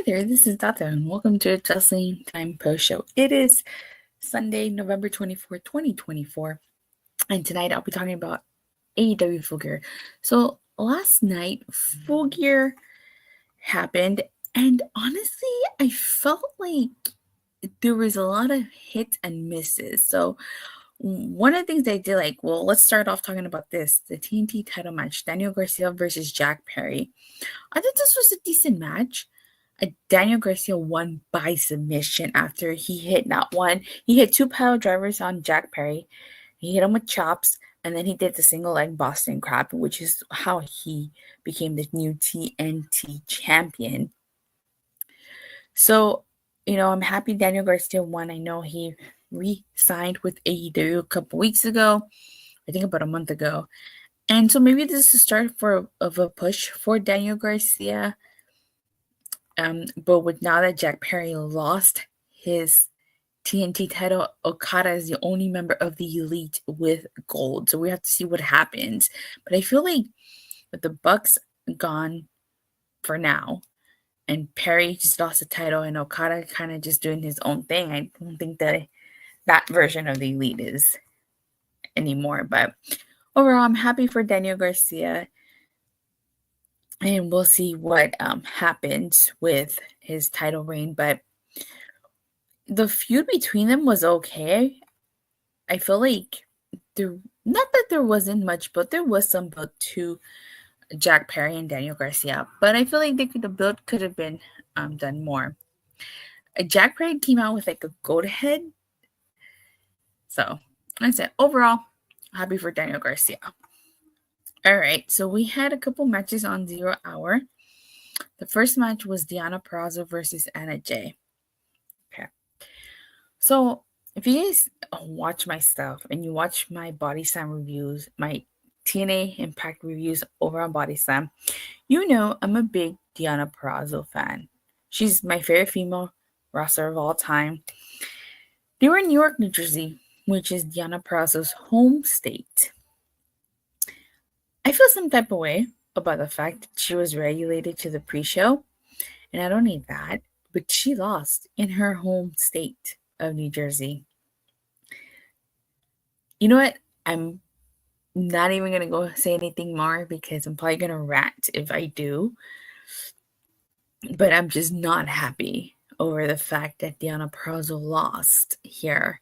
Hi there, this is Dante, and welcome to the Wrestling Time Post Show. It is Sunday, November 24th, 2024, and tonight I'll be talking about AEW Full Gear. So, last night, Full Gear happened, and honestly, I felt like there was a lot of hits and misses. So, one of the things I did let's start off talking about this the TNT title match, Daniel Garcia versus Jack Perry. I thought this was a decent match. Daniel Garcia won by submission after he hit he hit two pile drivers on Jack Perry. He hit him with chops, and then he did the single leg Boston Crab, which is how he became the new TNT champion. So, I'm happy Daniel Garcia won. I know he re-signed with AEW a couple weeks ago, I think about a month ago. And so maybe this is the start of a push for Daniel Garcia. But with now that Jack Perry lost his TNT title, Okada is the only member of the Elite with gold. So we have to see what happens. But I feel like with the Bucks gone for now, and Perry just lost the title, and Okada kind of just doing his own thing, I don't think that version of the Elite is anymore. But overall, I'm happy for Daniel Garcia. And we'll see what happens with his title reign. But the feud between them was okay. I feel like not that there wasn't much, but there was some build to Jack Perry and Daniel Garcia. But I feel like the build could have been done more. Jack Perry came out with like a goat head. So that's it. Overall, happy for Daniel Garcia. All right, so we had a couple matches on 0 Hour. The first match was Deonna Purrazzo versus Anna Jay. Okay. So if you guys watch my stuff and you watch my Body Slam reviews, my TNA Impact reviews over on Body Slam, you know I'm a big Deonna Purrazzo fan. She's my favorite female wrestler of all time. They were in New York, New Jersey, which is Deonna Purrazzo's home state. I feel some type of way about the fact that she was regulated to the pre-show, and I don't need that, but she lost in her home state of New Jersey. You know what? I'm not even going to go say anything more because I'm probably going to rant if I do, but I'm just not happy over the fact that Deonna Purrazzo lost here.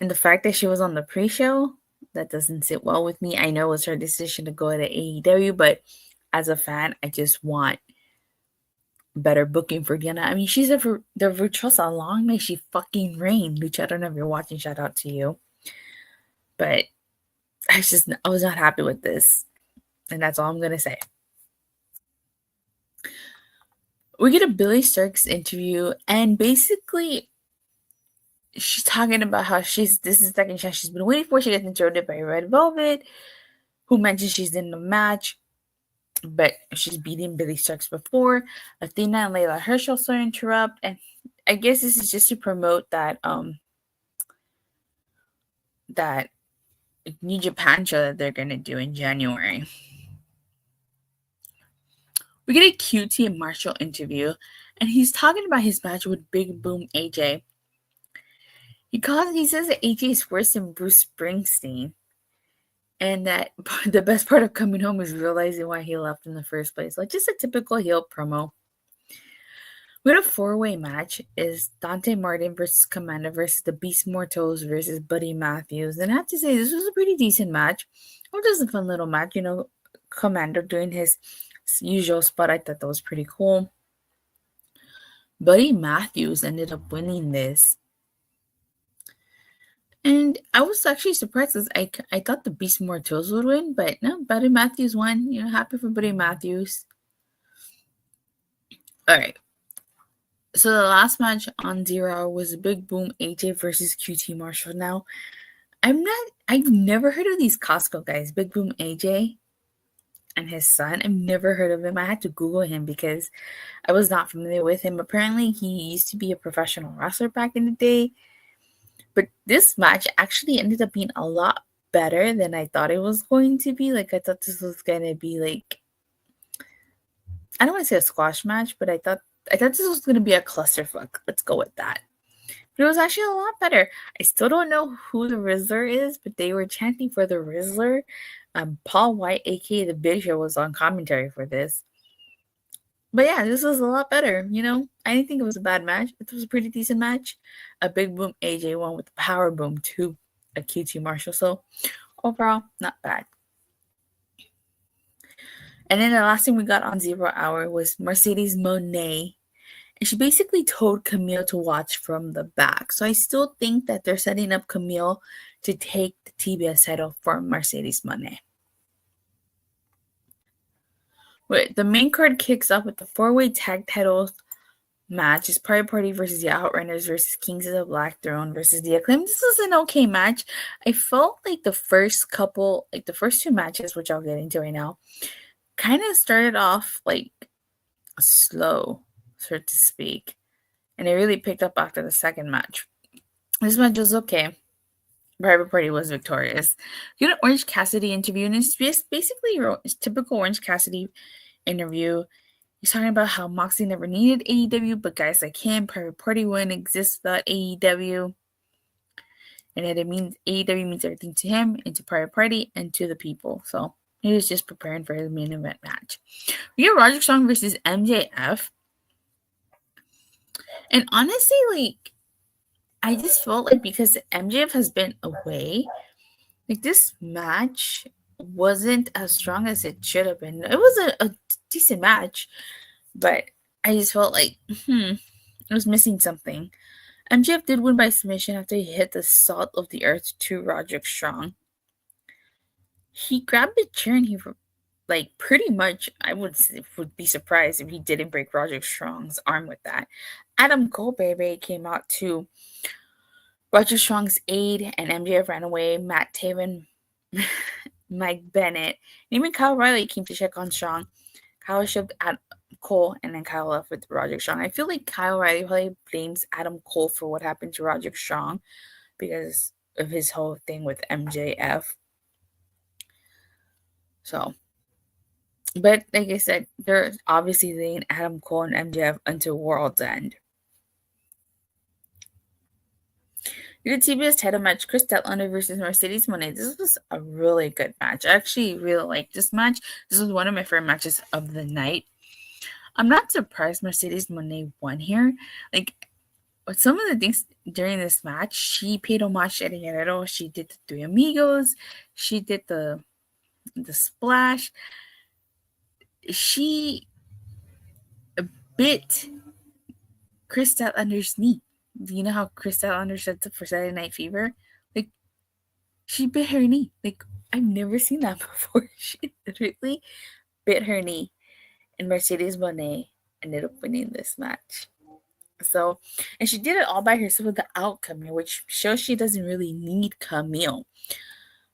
And the fact that she was on the pre-show, that doesn't sit well with me. I know it was her decision to go to AEW, but as a fan, I just want better booking for Deonna. I mean, she's the Virtuosa. Long may she fucking reign. Lucha, I don't know if you're watching. Shout out to you. But I was not happy with this. And that's all I'm going to say. We get a Billie Starkz interview, and basically she's talking about how this is the second chance she's been waiting for. She gets interrupted by Red Velvet, who mentions she's in the match, but she's beaten Billie Starkz before. Athena and Layla Hirsch also interrupt, and I guess this is just to promote that New Japan show that they're gonna do in January. We get a QT and Marshall interview, and he's talking about his match with Big Boom AJ. He says that AJ is worse than Bruce Springsteen, and that the best part of coming home is realizing why he left in the first place. Like just a typical heel promo. We had a 4-way match is Dante Martin versus Komander versus the Beast Mortos versus Buddy Matthews. And I have to say, this was a pretty decent match. It was a fun little match. Komander doing his usual spot. I thought that was pretty cool. Buddy Matthews ended up winning this. And I was actually surprised because I thought the Beast Mortos would win, but no, Buddy Matthews won. Happy for Buddy Matthews. All right. So the last match on 0 Hour was Big Boom AJ versus QT Marshall. Now, I've never heard of these Costco guys, Big Boom AJ and his son. I've never heard of him. I had to Google him because I was not familiar with him. Apparently, he used to be a professional wrestler back in the day. But this match actually ended up being a lot better than I thought it was going to be. I thought this was going to be I don't want to say a squash match, but I thought I thought this was going to be a clusterfuck. Let's go with that. But it was actually a lot better. I still don't know who the Rizzler is, but they were chanting for the Rizzler. Paul White, aka the Big Show, was on commentary for this. But yeah, this was a lot better. I didn't think it was a bad match. It was a pretty decent match. A big boom AJ won with the power boom to a QT Marshall. So overall, not bad. And then the last thing we got on 0 Hour was Mercedes Monè. And she basically told Camille to watch from the back. So I still think that they're setting up Camille to take the TBS title from Mercedes Monè. But the main card kicks off with the 4-way tag titles match. It's Pride Party versus the Outrunners versus Kings of the Black Throne versus the Acclaimed. This was an okay match. I felt like the first two matches, which I'll get into right now, kind of started off like slow, so to speak. And it really picked up after the second match. This match was okay. Private Party was victorious. You got an Orange Cassidy interview, and it's just basically your typical Orange Cassidy interview. He's talking about how Moxley never needed AEW, but guys like him, Private Party wouldn't exist without AEW. And that it means AEW means everything to him, and to Private Party, and to the people. So he was just preparing for his main event match. We have Roderick Strong versus MJF. And honestly, I just felt like because MJF has been away, this match wasn't as strong as it should have been. It was a decent match, but I just felt like, it was missing something. MJF did win by submission after he hit the salt of the earth to Roderick Strong. He grabbed the chair and he, pretty much, I would be surprised if he didn't break Roderick Strong's arm with that. Adam Cole, baby, came out to Roderick Strong's aid, and MJF ran away. Matt Taven, Mike Bennett, and even Kyle O'Reilly came to check on Strong. Kyle shoved Adam Cole, and then Kyle left with Roderick Strong. I feel like Kyle O'Reilly probably blames Adam Cole for what happened to Roderick Strong because of his whole thing with MJF. So, but like I said, they're obviously laying Adam Cole and MJF until World's End. We did TBS title match, Kris Statlander versus Mercedes Monè. This was a really good match. I actually really liked this match. This was one of my favorite matches of the night. I'm not surprised Mercedes Monè won here. Some of the things during this match, she paid homage to Eddie Guerrero. She did the Three Amigos. She did the splash. She bit Kris Statlander's knee. Do you know how Kris Statlander said for Saturday Night Fever? She bit her knee. I've never seen that before. She literally bit her knee. And Mercedes Monè ended up winning this match. So, and she did it all by herself without Camille, which shows she doesn't really need Camille.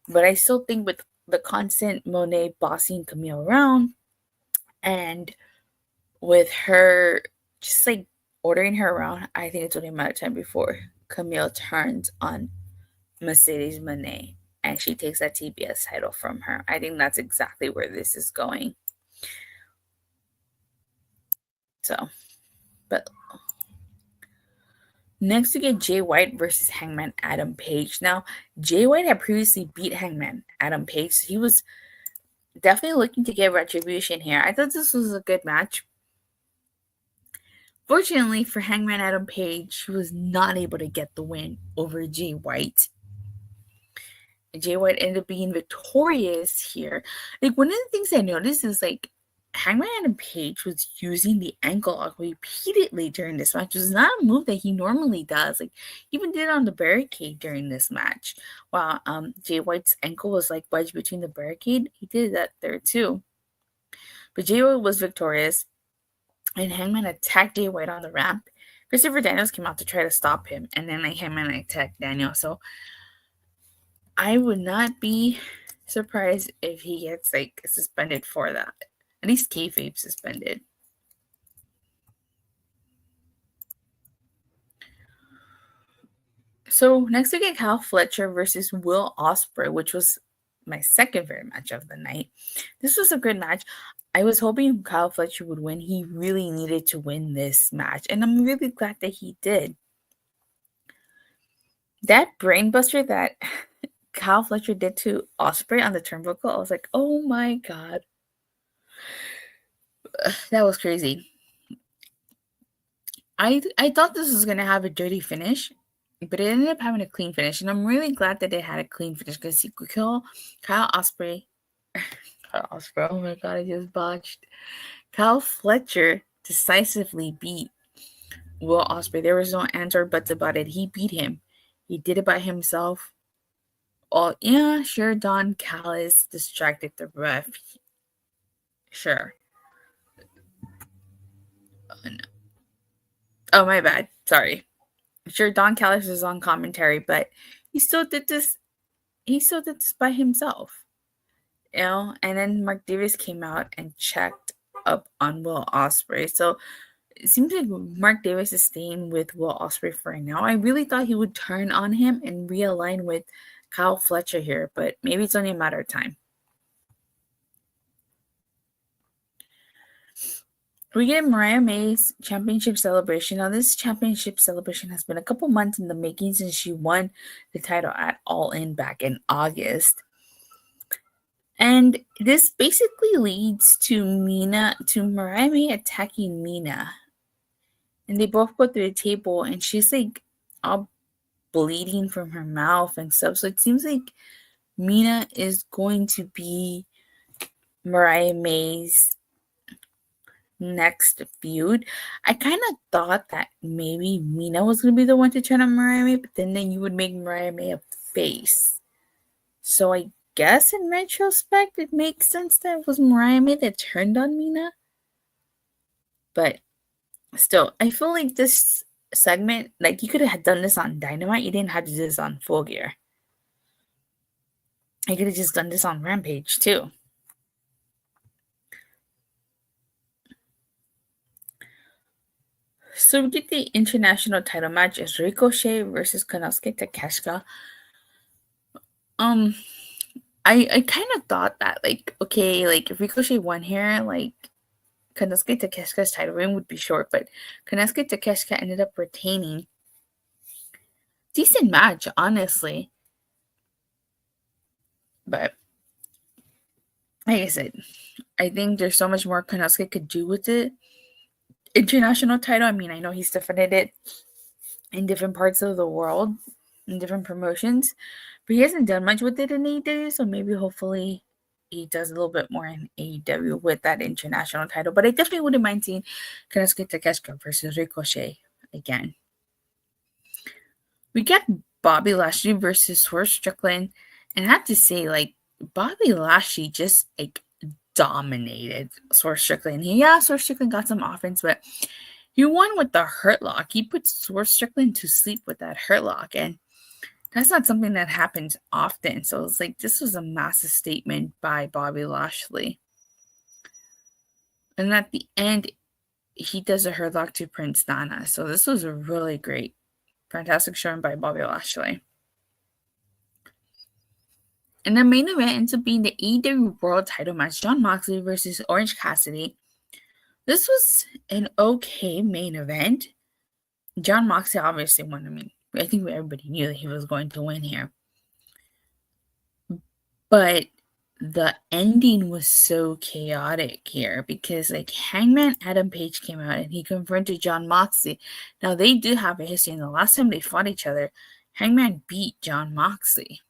But I still think with the constant Monè bossing Camille around, and with her just ordering her around, I think it's only a matter of time before Camille turns on Mercedes Monè and she takes that TBS title from her. I think that's exactly where this is going. So, but next we get Jay White versus Hangman Adam Page. Now, Jay White had previously beat Hangman Adam Page. So he was definitely looking to get retribution here. I thought this was a good match. Fortunately for Hangman Adam Page, he was not able to get the win over Jay White. And Jay White ended up being victorious here. One of the things I noticed is Hangman Adam Page was using the ankle lock repeatedly during this match. It was not a move that he normally does. He even did it on the barricade during this match. While Jay White's ankle was wedged between the barricade, he did that there too. But Jay White was victorious, and Hangman attacked Jay White on the ramp. Christopher Daniels came out to try to stop him, and then Hangman attacked Daniel. So I would not be surprised if he gets suspended for that. At least kayfabe suspended. So next we get Fletcher versus Will Ospreay, which was my second favorite match of the night. This was a good match. I was hoping Kyle Fletcher would win. He really needed to win this match, and I'm really glad that he did. That brainbuster that Kyle Fletcher did to Ospreay on the turnbuckle, I was like, oh my god. That was crazy. I thought this was going to have a dirty finish, but it ended up having a clean finish, and I'm really glad that it had a clean finish because he could kill Kyle Ospreay. Oh my god, I just botched. Kyle Fletcher decisively beat Will Ospreay. There was no ands or buts about it. He beat him. He did it by himself. Oh yeah, sure. Don Callis distracted the ref. Sure. Oh, no. Oh, my bad. Sorry. Sure, Don Callis is on commentary, but he still did this. He still did this by himself. You know, and then Mark Davis came out and checked up on Will Ospreay. So it seems like Mark Davis is staying with Will Ospreay for now. I really thought he would turn on him and realign with Kyle Fletcher here, but maybe it's only a matter of time. We get Mariah May's championship celebration. Now, this championship celebration has been a couple months in the making since she won the title at All In back in August. And this basically leads to Mariah May attacking Mina. And they both go through the table, and she's like all bleeding from her mouth and stuff. So it seems like Mina is going to be Mariah May's next feud. I kind of thought that maybe Mina was going to be the one to turn on Mariah May, but then you would make Mariah May a face. So I guess in retrospect, it makes sense that it was Mariah May that turned on Mina. But still, I feel like this segment, like you could have done this on Dynamite. You didn't have to do this on Full Gear. I could have just done this on Rampage too. So we get the international title match as Ricochet versus Konosuke Takeshita. I kind of thought that, like, okay, like if Ricochet won here, like Konosuke Takeshita's title reign would be short, but Konosuke Takeshita ended up retaining. Decent match, honestly. But like I said, I think there's so much more Konosuke could do with it. International title, I mean, I know he's defended it in different parts of the world, in different promotions, but he hasn't done much with it in AEW, so maybe hopefully he does a little bit more in AEW with that international title. But I definitely wouldn't mind seeing Konosuke Takeshita versus Ricochet again. We get Bobby Lashley versus Swerve Strickland, and I have to say, like, Bobby Lashley just, like, dominated Swerve Strickland. Yeah, Swerve Strickland got some offense, but he won with the Hurt Lock. He put Swerve Strickland to sleep with that Hurt Lock, and that's not something that happens often. So it's like this was a massive statement by Bobby Lashley. And at the end, he does a Hurt Lock to Prince Nana. So this was a really great, fantastic showing by Bobby Lashley. And the main event ends up being the AEW World Title match, Jon Moxley versus Orange Cassidy. This was an okay main event. Jon Moxley obviously won. I mean, I think everybody knew that he was going to win here. But the ending was so chaotic here because, like, Hangman Adam Page came out and he confronted Jon Moxley. Now, they do have a history, and the last time they fought each other, Hangman beat Jon Moxley.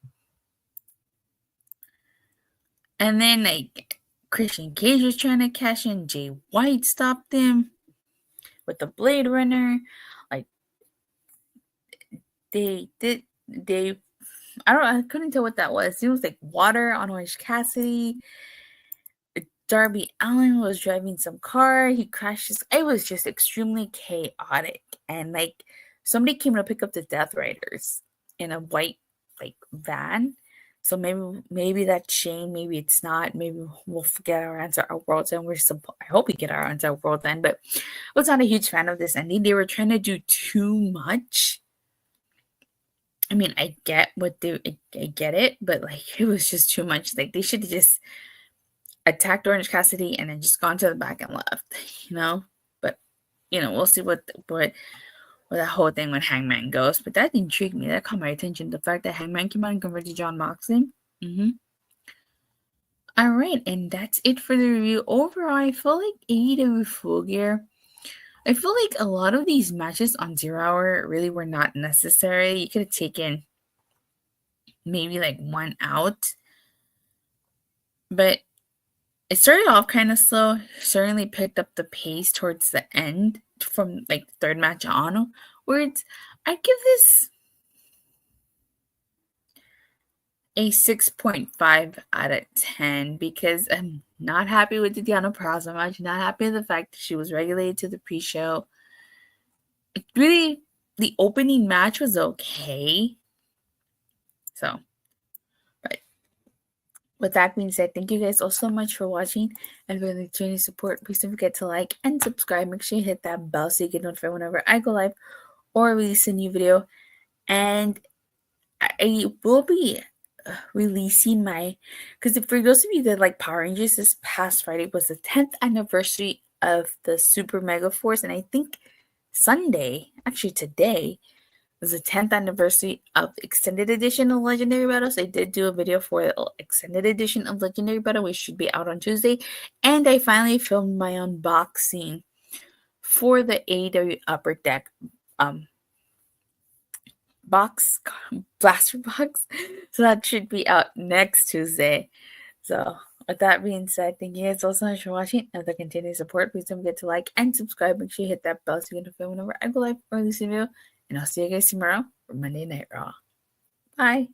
And then, like, Christian Cage was trying to cash in. Jay White stopped him with the Blade Runner. Like, I couldn't tell what that was. It was like water on Orange Cassidy. Darby Allin was driving some car. He crashes. It was just extremely chaotic. And, like, somebody came to pick up the Death Riders in a white, like, van. So maybe that's Shane, maybe it's not. Maybe we'll get our answer at World's End. I hope we get our answer at World's End, but I was not a huge fan of this ending. They were trying to do too much. I mean, I get I get it, but like it was just too much. Like they should have just attacked Orange Cassidy and then just gone to the back and left, you know. But we'll see what that whole thing with Hangman goes. But that intrigued me. That caught my attention. The fact that Hangman came out and converted John Moxley. All right, and that's it for the review. Overall, I feel like AEW Full Gear. I feel like a lot of these matches on 0 Hour really were not necessary. You could have taken maybe like one out. But it started off kind of slow. Certainly picked up the pace towards the end from like the third match onwards. I'd give this a 6.5 out of 10 because I'm not happy with the Deonna Purrazzo match. Not happy with the fact that she was regulated to the pre-show. Really, the opening match was okay. So, but with that being said, thank you guys all so much for watching and for the tuning support. Please don't forget to like and subscribe. Make sure you hit that bell so you get notified whenever I go live or release a new video. And I will be releasing because for those of you that like Power Rangers, this past Friday was the 10th anniversary of the Super Mega Force, and I think Sunday, actually today, was the 10th anniversary of the extended edition of Legendary Battles. I did do a video for the extended edition of Legendary Battle, which should be out on Tuesday, and I finally filmed my unboxing for the AEW Upper Deck blaster box, so that should be out next Tuesday. So with that being said, thank you guys all so much for watching and the continued support. Please don't forget to like and subscribe. Make sure you hit that bell so you get notified whenever I go live or release a video, and I'll see you guys tomorrow for Monday Night Raw. Bye.